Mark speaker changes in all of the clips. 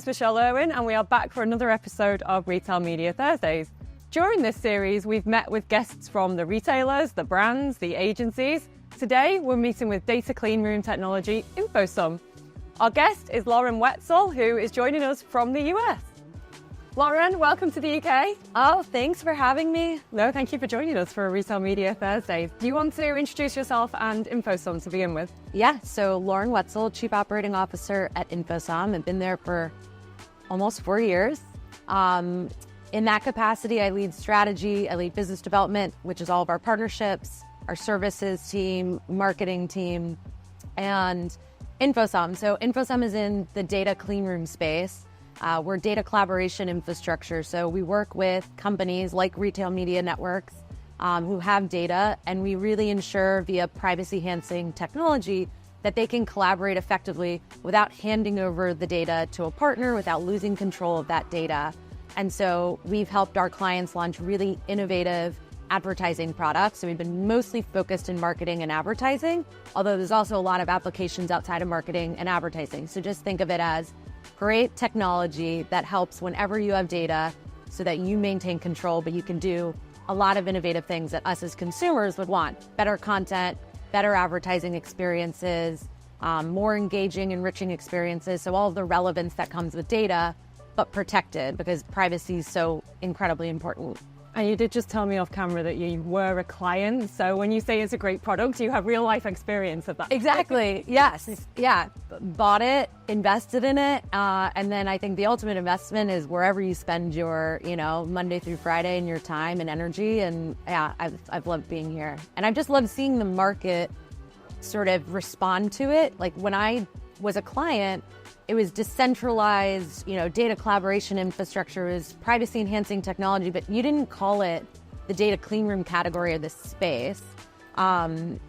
Speaker 1: is Michelle Irwin, and we are back for another episode of Retail Media Thursdays. During this series, we've met with guests from the retailers, the brands, the agencies. Today, we're meeting with data cleanroom technology InfoSum. Our guest is Lauren Wetzel, who is joining us from the US. Lauren, welcome to the UK.
Speaker 2: Oh, thanks for having me.
Speaker 1: No, thank you for joining us for Retail Media Thursdays. Do you want to introduce yourself and InfoSum to begin with?
Speaker 2: Yeah, so Lauren Wetzel, Chief Operating Officer at InfoSum. I've been there for almost 4 years. In that capacity, I lead strategy, I lead business development, which is all of our partnerships, our services team, marketing team, and InfoSum. So InfoSum is in the data cleanroom space. We're data collaboration infrastructure. So we work with companies like retail media networks who have data, and we really ensure via privacy-enhancing technology that they can collaborate effectively without handing over the data to a partner, without losing control of that data. And so we've helped our clients launch really innovative advertising products. So we've been mostly focused in marketing and advertising, although there's also a lot of applications outside of marketing and advertising. So just think of it as great technology that helps whenever you have data so that you maintain control, but you can do a lot of innovative things that us as consumers would want. Better content, better advertising experiences, more engaging, enriching experiences. So all of the relevance that comes with data, but protected because privacy is so incredibly important.
Speaker 1: And you did just tell me off camera that you were a client. So when you say it's a great product, you have real life experience of that.
Speaker 2: Exactly. Yes. Yeah. Bought it, invested in it. And then I think the ultimate investment is wherever you spend your, Monday through Friday and your time and energy. And yeah, I've loved being here. And I've just loved seeing the market sort of respond to it. Like when I was a client, it was decentralized, data collaboration infrastructure, it was privacy enhancing technology, but you didn't call it the data cleanroom category of this space. And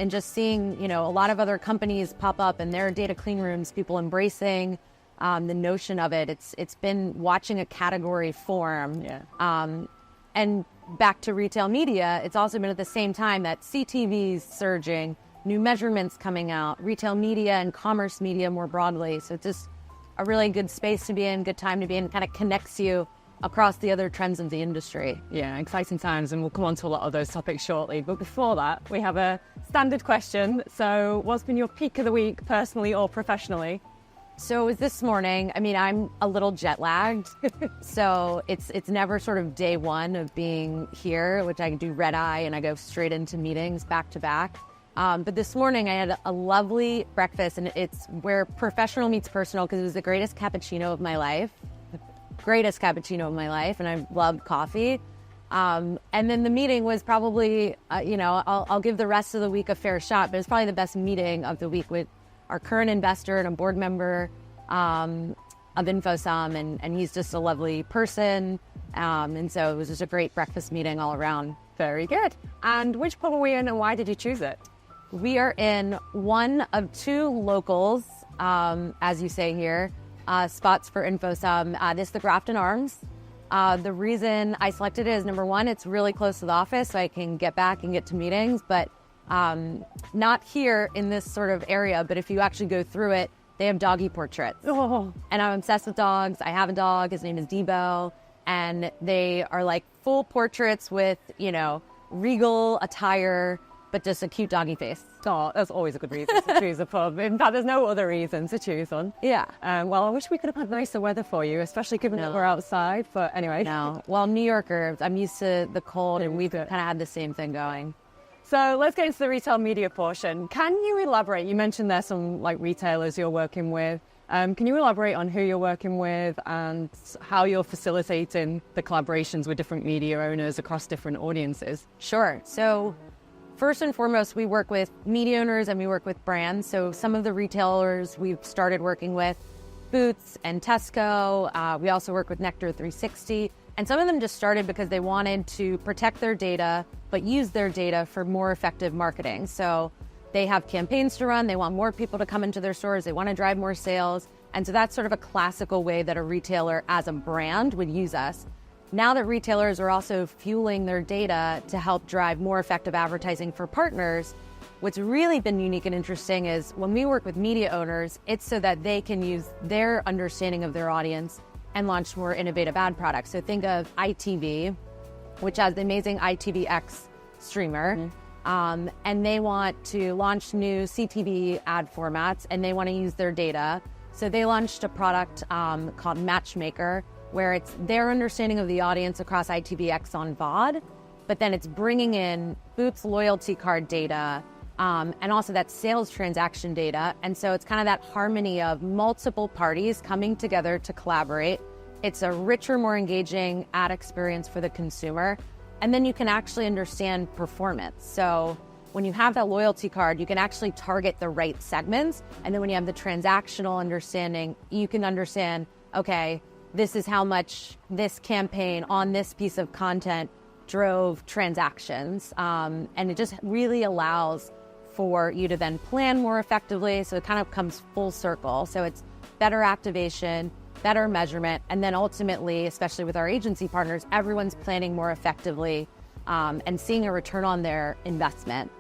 Speaker 2: just seeing, a lot of other companies pop up and their data cleanrooms, people embracing the notion of it. It's been watching a category form. Yeah. And back to retail media, it's also been at the same time that CTV's surging, new measurements coming out, retail media and commerce media more broadly. So it's just a really good space to be in, good time to be in, kind of connects you across the other trends of the industry.
Speaker 1: Yeah, exciting times, and we'll come on to a lot of those topics shortly. But before that, we have a standard question. So what's been your peak of the week, personally or professionally?
Speaker 2: So it was this morning. I mean, I'm a little jet lagged. So it's never sort of day one of being here, which I do red eye and I go straight into meetings back to back. But this morning I had a lovely breakfast, and it's where professional meets personal because it was the greatest cappuccino of my life. And I love coffee. And then the meeting was probably, I'll give the rest of the week a fair shot, but it's probably the best meeting of the week with our current investor and a board member of InfoSum, and he's just a lovely person. And so it was just a great breakfast meeting all around.
Speaker 1: Very good. And which pub are we in, and why did you choose it?
Speaker 2: We are in one of two locals, as you say here, spots for InfoSum. This is the Grafton Arms. The reason I selected it is, number one, it's really close to the office, so I can get back and get to meetings, but not here in this sort of area, but if you actually go through it, they have doggy portraits.
Speaker 1: Oh.
Speaker 2: And I'm obsessed with dogs. I have a dog. His name is Debo. And they are like full portraits with, regal attire, but just a cute doggy face.
Speaker 1: Oh, that's always a good reason to choose a pub. In fact, there's no other reason to choose one.
Speaker 2: Yeah.
Speaker 1: Well, I wish we could have had nicer weather for you, especially given that we're outside. But anyway.
Speaker 2: No. Well, New Yorker, I'm used to the cold, and we've kind of had the same thing going.
Speaker 1: So let's get into the retail media portion. Can you elaborate? You mentioned there's some retailers you're working with. Can you elaborate on who you're working with and how you're facilitating the collaborations with different media owners across different audiences?
Speaker 2: Sure. So first and foremost, we work with media owners and we work with brands. So some of the retailers we've started working with, Boots and Tesco. We also work with Nectar 360. And some of them just started because they wanted to protect their data, but use their data for more effective marketing. So they have campaigns to run. They want more people to come into their stores. They want to drive more sales. And so that's sort of a classical way that a retailer as a brand would use us. Now that retailers are also fueling their data to help drive more effective advertising for partners, what's really been unique and interesting is when we work with media owners, it's so that they can use their understanding of their audience and launch more innovative ad products. So think of ITV, which has the amazing ITVX streamer. And they want to launch new CTV ad formats, and they want to use their data. So they launched a product called Matchmaker, where it's their understanding of the audience across ITVX on VOD, but then it's bringing in Boots loyalty card data, and also that sales transaction data. And so it's kind of that harmony of multiple parties coming together to collaborate. It's a richer, more engaging ad experience for the consumer. And then you can actually understand performance. So when you have that loyalty card, you can actually target the right segments. And then when you have the transactional understanding, you can understand, okay, this is how much this campaign on this piece of content drove transactions. And it just really allows for you to then plan more effectively. So it kind of comes full circle. So it's better activation, better measurement, and then ultimately, especially with our agency partners, everyone's planning more effectively and seeing a return on their investment.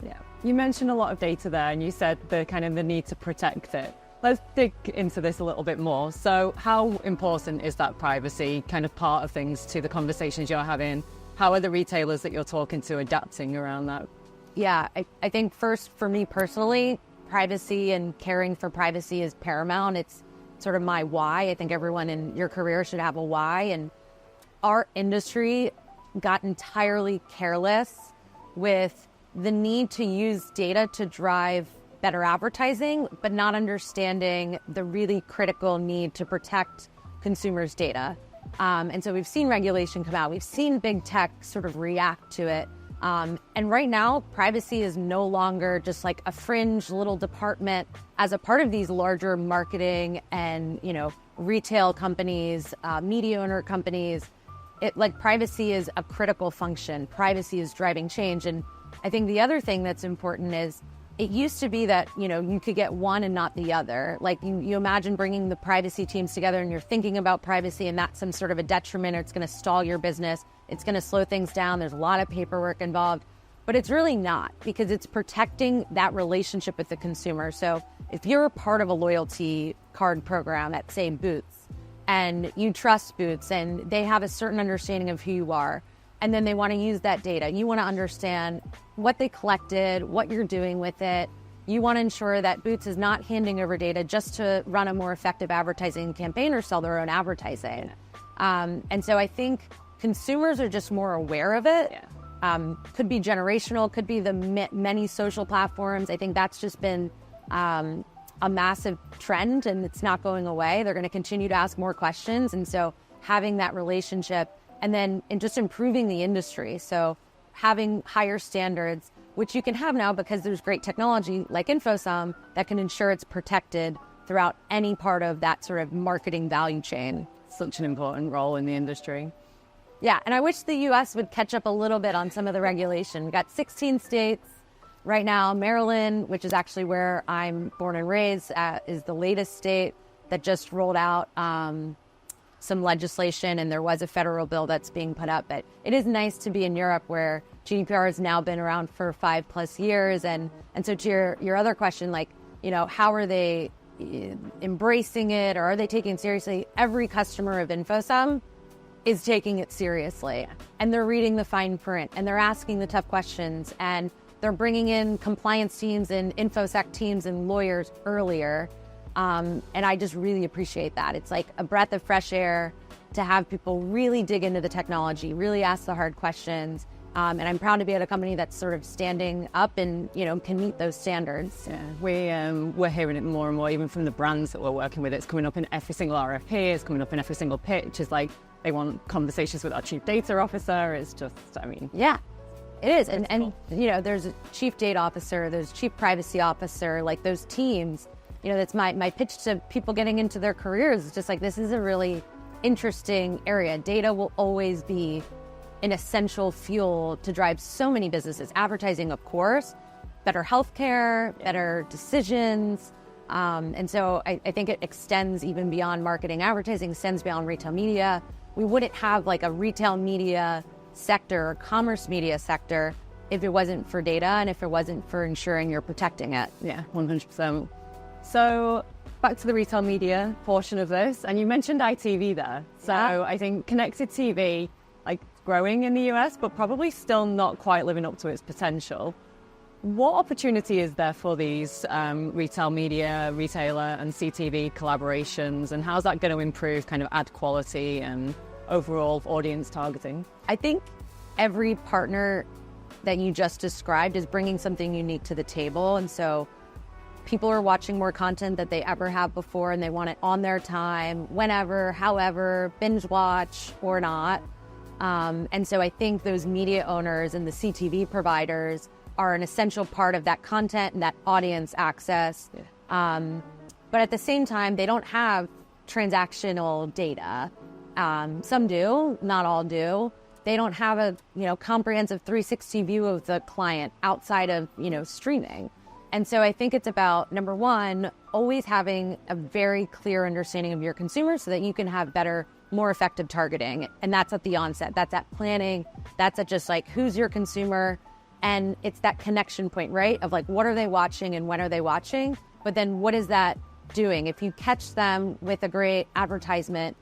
Speaker 1: Yeah, you mentioned a lot of data there, and you said the need to protect it. Let's dig into this a little bit more. So how important is that privacy kind of part of things to the conversations you're having? How are the retailers that you're talking to adapting around that?
Speaker 2: Yeah, I think first, for me personally, privacy and caring for privacy is paramount. It's sort of my why. I think everyone in your career should have a why. And our industry got entirely careless with the need to use data to drive better advertising, but not understanding the really critical need to protect consumers' data. And so we've seen regulation come out. We've seen big tech sort of react to it. And right now, privacy is no longer just like a fringe little department as a part of these larger marketing and, retail companies, media owner companies. Privacy is a critical function. Privacy is driving change. And I think the other thing that's important is it used to be that, you could get one and not the other. Like you imagine bringing the privacy teams together and you're thinking about privacy and that's some sort of a detriment, or it's going to stall your business. It's going to slow things down. There's a lot of paperwork involved, but it's really not, because it's protecting that relationship with the consumer. So if you're a part of a loyalty card program at, say, Boots, and you trust Boots and they have a certain understanding of who you are, and then they want to use that data, you want to understand what they collected, what you're doing with it. You want to ensure that Boots is not handing over data just to run a more effective advertising campaign or sell their own advertising. And so I think consumers are just more aware of it. Could be generational, could be the many social platforms. I think that's just been a massive trend, and it's not going away. They're going to continue to ask more questions. And so having that relationship and then just improving the industry. So having higher standards, which you can have now because there's great technology like InfoSum that can ensure it's protected throughout any part of that sort of marketing value chain.
Speaker 1: Such an important role in the industry.
Speaker 2: Yeah, and I wish the U.S. would catch up a little bit on some of the regulation. We got 16 states right now. Maryland, which is actually where I'm born and raised, is the latest state that just rolled out some legislation, and there was a federal bill that's being put up. But it is nice to be in Europe, where GDPR has now been around for 5+ years. And so to your other question, how are they embracing it, or are they taking it seriously? Every customer of InfoSum is taking it seriously, and they're reading the fine print, and they're asking the tough questions, and they're bringing in compliance teams and InfoSec teams and lawyers earlier. And I just really appreciate that. It's like a breath of fresh air to have people really dig into the technology, really ask the hard questions. And I'm proud to be at a company that's sort of standing up and, can meet those standards.
Speaker 1: Yeah, we're hearing it more and more, even from the brands that we're working with. It's coming up in every single RFP, it's coming up in every single pitch. It's like they want conversations with our chief data officer. It's just,
Speaker 2: Yeah, it is. And there's a chief data officer, there's chief privacy officer, like those teams. That's my pitch to people getting into their careers. It's just like, this is a really interesting area. Data will always be an essential fuel to drive so many businesses. Advertising, of course, better healthcare, better decisions. And so I think it extends even beyond marketing. Advertising extends beyond retail media. We wouldn't have like a retail media sector or commerce media sector if it wasn't for data and if it wasn't for ensuring you're protecting it.
Speaker 1: Yeah, 100%. So back to the retail media portion of this, and you mentioned ITV there. So yeah. I think connected TV, like growing in the US, but probably still not quite living up to its potential. What opportunity is there for these retail media, retailer and CTV collaborations, and how's that going to improve kind of ad quality and overall audience targeting?
Speaker 2: I think every partner that you just described is bringing something unique to the table. And so people are watching more content that they ever have before, and they want it on their time, whenever, however, binge watch or not. And so I think those media owners and the CTV providers are an essential part of that content and that audience access. Yeah. But at the same time, they don't have transactional data. Some do, not all do. They don't have a comprehensive 360 view of the client outside of streaming. And so I think it's about, number one, always having a very clear understanding of your consumer so that you can have better, more effective targeting. And that's at the onset. That's at planning. That's at just like, who's your consumer? And it's that connection point, right? Of like, what are they watching and when are they watching? But then what is that doing? If you catch them with a great advertisement,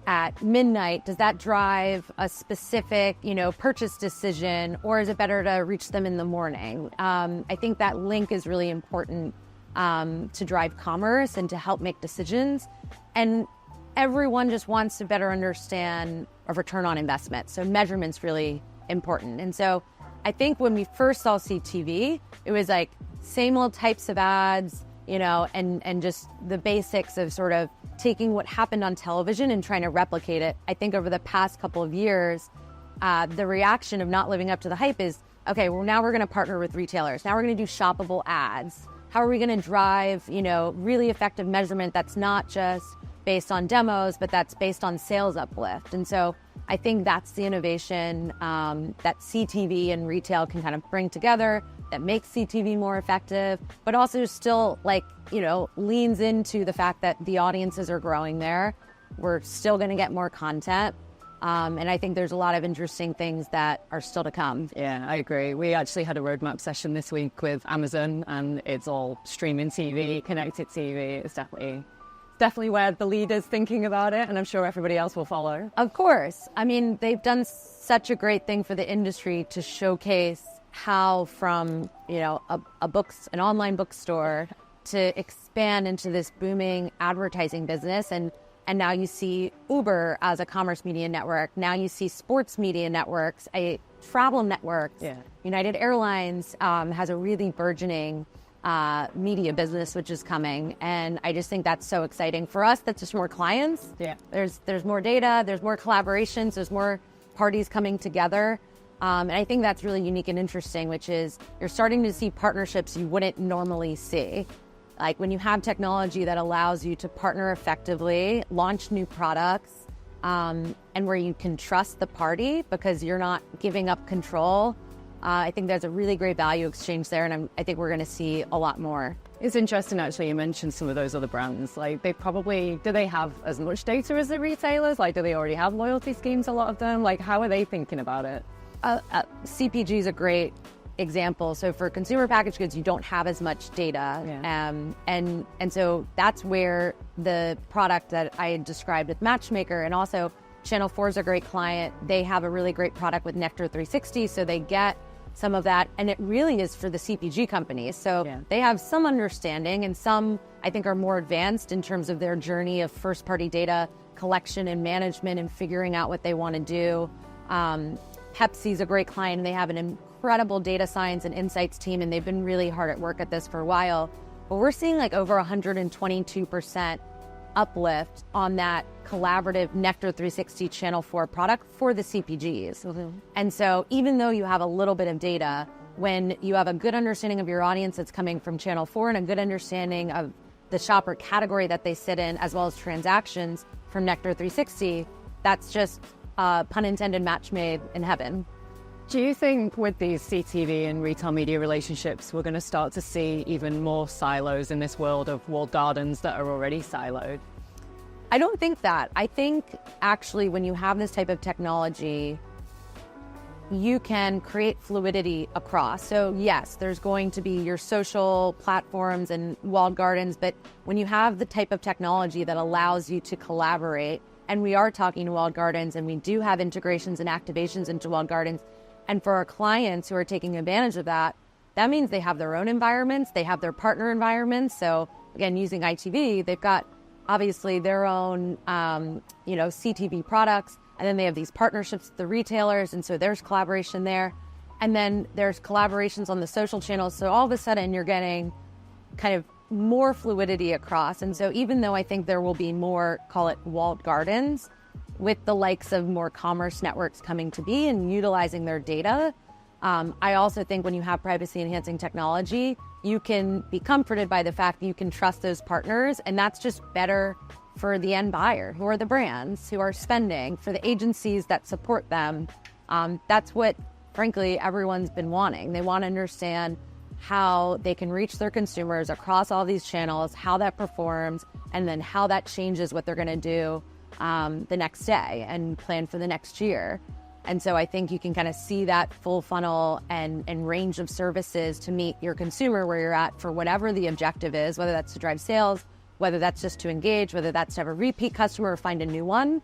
Speaker 2: at midnight, does that drive a specific, purchase decision, or is it better to reach them in the morning? I think that link is really important to drive commerce and to help make decisions. And everyone just wants to better understand a return on investment. So measurement's really important. And so I think when we first saw CTV, it was like same old types of ads, and just the basics of sort of taking what happened on television and trying to replicate it. I think over the past couple of years, the reaction of not living up to the hype is, okay, well, now we're going to partner with retailers. Now we're going to do shoppable ads. How are we going to drive, really effective measurement that's not just based on demos, but that's based on sales uplift? And so I think that's the innovation that CTV and retail can kind of bring together that makes CTV more effective, but also still leans into the fact that the audiences are growing there. We're still going to get more content. And I think there's a lot of interesting things that are still to come.
Speaker 1: Yeah, I agree. We actually had a roadmap session this week with Amazon, and it's all streaming TV, connected TV. It's definitely where the leader's thinking about it, and I'm sure everybody else will follow.
Speaker 2: Of course. I mean, they've done such a great thing for the industry to showcase how from, an online bookstore to expand into this booming advertising business. And now you see Uber as a commerce media network. Now you see sports media networks, travel networks. Yeah. United Airlines has a really burgeoning media business, which is coming. And I just think that's so exciting for us. That's just more clients.
Speaker 1: Yeah.
Speaker 2: There's more data, there's more collaborations, there's more parties coming together. And I think that's really unique and interesting, which is you're starting to see partnerships you wouldn't normally see. Like when you have technology that allows you to partner effectively, launch new products, and where you can trust the party because you're not giving up control. I think there's a really great value exchange there, and I think we're going to see a lot more.
Speaker 1: It's interesting, actually, you mentioned some of those other brands. Like, do they have as much data as the retailers? Like, do they already have loyalty schemes, a lot of them? Like, how are they thinking about it?
Speaker 2: CPG is a great example. So for consumer packaged goods, you don't have as much data. Yeah. And so that's where the product that I described with Matchmaker, and also Channel 4 is a great client. They have a really great product with Nectar 360, so they get some of that. And it really is for the CPG companies. So yeah. They have some understanding, and some, I think, are more advanced in terms of their journey of first-party data collection and management and figuring out what they want to do. Pepsi's a great client, and they have an incredible data science and insights team, and they've been really hard at work at this for a while. But we're seeing like over 122% uplift on that collaborative Nectar 360 Channel 4 product for the CPGs. Mm-hmm. And so even though you have a little bit of data, when you have a good understanding of your audience that's coming from Channel 4 and a good understanding of the shopper category that they sit in, as well as transactions from Nectar 360, that's just pun intended, match made in heaven.
Speaker 1: Do you think with these CTV and retail media relationships, we're going to start to see even more silos in this world of walled gardens that are already siloed?
Speaker 2: I don't think that. I think actually when you have this type of technology, you can create fluidity across. So yes, there's going to be your social platforms and walled gardens, but when you have the type of technology that allows you to collaborate, and we are talking walled gardens, and we do have integrations and activations into walled gardens, and for our clients who are taking advantage of that, that means they have their own environments, they have their partner environments. So again, using ITV, they've got obviously their own, CTV products, and then they have these partnerships with the retailers, and so there's collaboration there. And then there's collaborations on the social channels. So all of a sudden you're getting kind of more fluidity across. And so even though I think there will be more, call it walled gardens, with the likes of more commerce networks coming to be and utilizing their data, I also think when you have privacy enhancing technology, you can be comforted by the fact that you can trust those partners, and that's just better for the end buyer, who are the brands who are spending, for the agencies that support them. That's what, frankly, everyone's been wanting. They want to understand how they can reach their consumers across all these channels, how that performs, and then how that changes what they're going to do the next day and plan for the next year. And so I think you can kind of see that full funnel and range of services to meet your consumer where you're at for whatever the objective is, whether that's to drive sales, whether that's just to engage, whether that's to have a repeat customer or find a new one.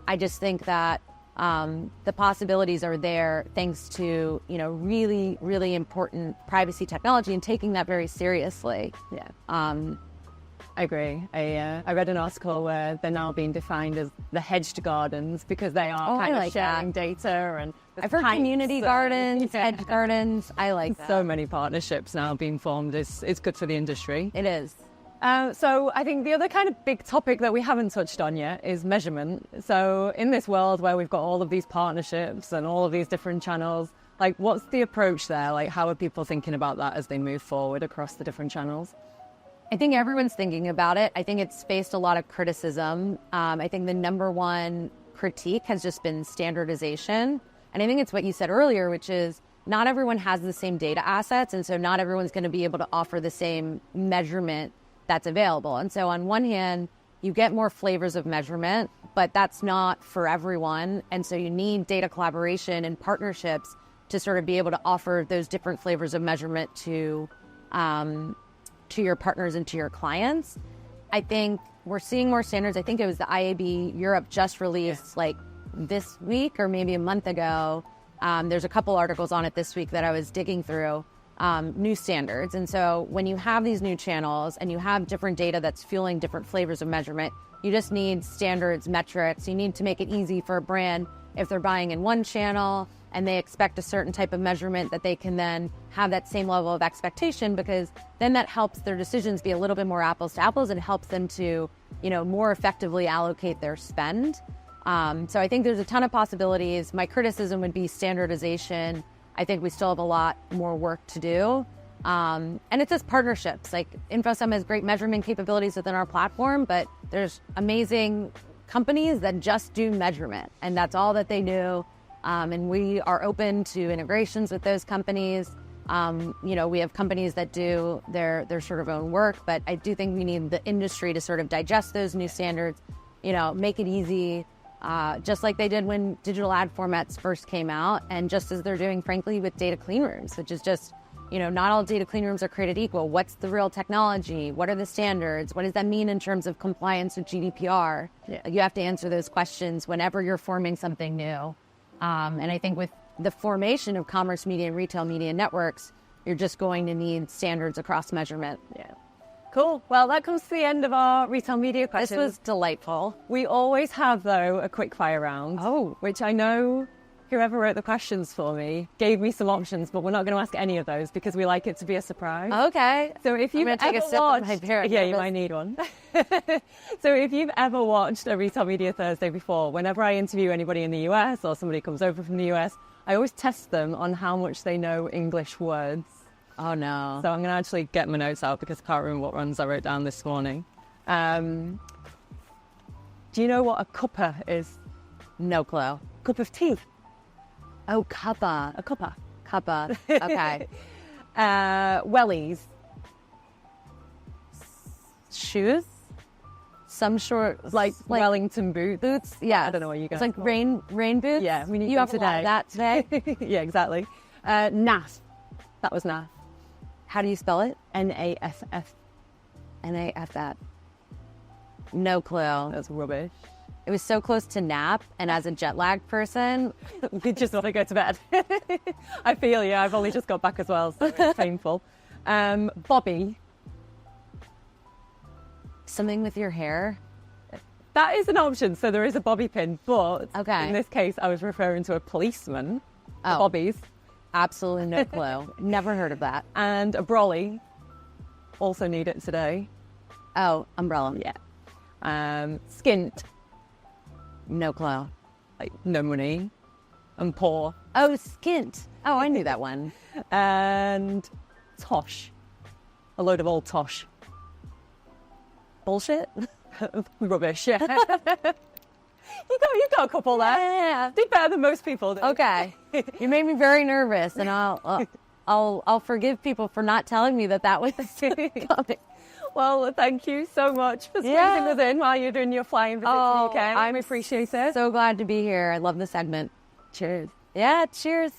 Speaker 2: I just think that the possibilities are there thanks to, really, really important privacy technology and taking that very seriously.
Speaker 1: Yeah. I agree. I read an article where they're now being defined as the hedged gardens because they are kind of sharing data. And
Speaker 2: I've heard community gardens, hedge gardens. I like that.
Speaker 1: So many partnerships now being formed. It's good for the industry.
Speaker 2: It is.
Speaker 1: So I think the other kind of big topic that we haven't touched on yet is measurement. So in this world where we've got all of these partnerships and all of these different channels, like what's the approach there? Like how are people thinking about that as they move forward across the different channels?
Speaker 2: I think everyone's thinking about it. I think it's faced a lot of criticism. I think the number one critique has just been standardization. And I think it's what you said earlier, which is not everyone has the same data assets. And so not everyone's going to be able to offer the same measurement that's available. And so on one hand, you get more flavors of measurement, but that's not for everyone. And so you need data collaboration and partnerships to sort of be able to offer those different flavors of measurement to your partners and to your clients. I think we're seeing more standards. I think it was the IAB Europe just released like this week or maybe a month ago. There's a couple articles on it this week that I was digging through, new standards. And so when you have these new channels and you have different data that's fueling different flavors of measurement, you just need standards, metrics. You need to make it easy for a brand if they're buying in one channel and they expect a certain type of measurement that they can then have that same level of expectation, because then that helps their decisions be a little bit more apples to apples and helps them to, more effectively allocate their spend. So I think there's a ton of possibilities. My criticism would be standardization. I think we still have a lot more work to do. And it's just partnerships. Like InfoSum has great measurement capabilities within our platform, but there's amazing companies that just do measurement and that's all that they do. And we are open to integrations with those companies. We have companies that do their sort of own work, but I do think we need the industry to sort of digest those new standards, make it easy, just like they did when digital ad formats first came out, and just as they're doing, frankly, with data clean rooms, which is just, not all data clean rooms are created equal. What's the real technology? What are the standards? What does that mean in terms of compliance with GDPR? Yeah. You have to answer those questions whenever you're forming something new. And I think with the formation of commerce media and retail media networks, you're just going to need standards across measurement.
Speaker 1: Yeah. Cool. Well, that comes to the end of our retail media questions.
Speaker 2: This was delightful.
Speaker 1: We always have, though, a quick fire round.
Speaker 2: Oh.
Speaker 1: Which I know whoever wrote the questions for me gave me some options, but we're not going to ask any of those because we like it to be a surprise.
Speaker 2: Okay.
Speaker 1: So if you've
Speaker 2: I'm going to take a sip of my beer.
Speaker 1: Yeah, you might need one. So if you've ever watched a Retail Media Thursday before, whenever I interview anybody in the US or somebody comes over from the US, I always test them on how much they know English words.
Speaker 2: Oh, no.
Speaker 1: So I'm going to actually get my notes out because I can't remember what ones I wrote down this morning. Do you know what a cuppa is?
Speaker 2: No clue.
Speaker 1: Cup of tea.
Speaker 2: Oh, cuppa.
Speaker 1: A cuppa.
Speaker 2: Cuppa. Okay.
Speaker 1: Wellies.
Speaker 2: Shoes. some short,
Speaker 1: like Wellington boots.
Speaker 2: Boots, yeah.
Speaker 1: I don't know what you guys
Speaker 2: It's like
Speaker 1: call
Speaker 2: rain boots.
Speaker 1: Yeah, we need
Speaker 2: you have a lot of that today.
Speaker 1: Yeah, exactly. NAF. That was NAF.
Speaker 2: How do you spell it?
Speaker 1: NAFF.
Speaker 2: NAFF. No clue.
Speaker 1: That's rubbish.
Speaker 2: It was so close to nap, and as a jet lag person,
Speaker 1: You just want to go to bed. I feel you. I've only just got back as well, so it's painful. Bobby.
Speaker 2: something with your hair.
Speaker 1: That is an option. So there is a bobby pin, but
Speaker 2: Okay.
Speaker 1: in this case, I was referring to a policeman.
Speaker 2: Oh.
Speaker 1: Bobbies.
Speaker 2: Absolutely no clue. Never heard of that.
Speaker 1: And a brolly. Also need it today.
Speaker 2: Oh, umbrella.
Speaker 1: Yeah. Skint.
Speaker 2: No clue.
Speaker 1: Like no money. And poor.
Speaker 2: Oh, skint. Oh, I knew that one.
Speaker 1: And tosh. A load of old tosh.
Speaker 2: Bullshit.
Speaker 1: Rubbish, yeah. you got a couple there.
Speaker 2: Yeah.
Speaker 1: Did better than most people. Did.
Speaker 2: Okay. You made me very nervous, and I'll forgive people for not telling me that was coming.
Speaker 1: Well, thank you so much for squeezing us in while you're doing your flying visit to the UK.
Speaker 2: I'm
Speaker 1: appreciate it.
Speaker 2: So glad to be here. I love the segment.
Speaker 1: Cheers.
Speaker 2: Yeah, cheers.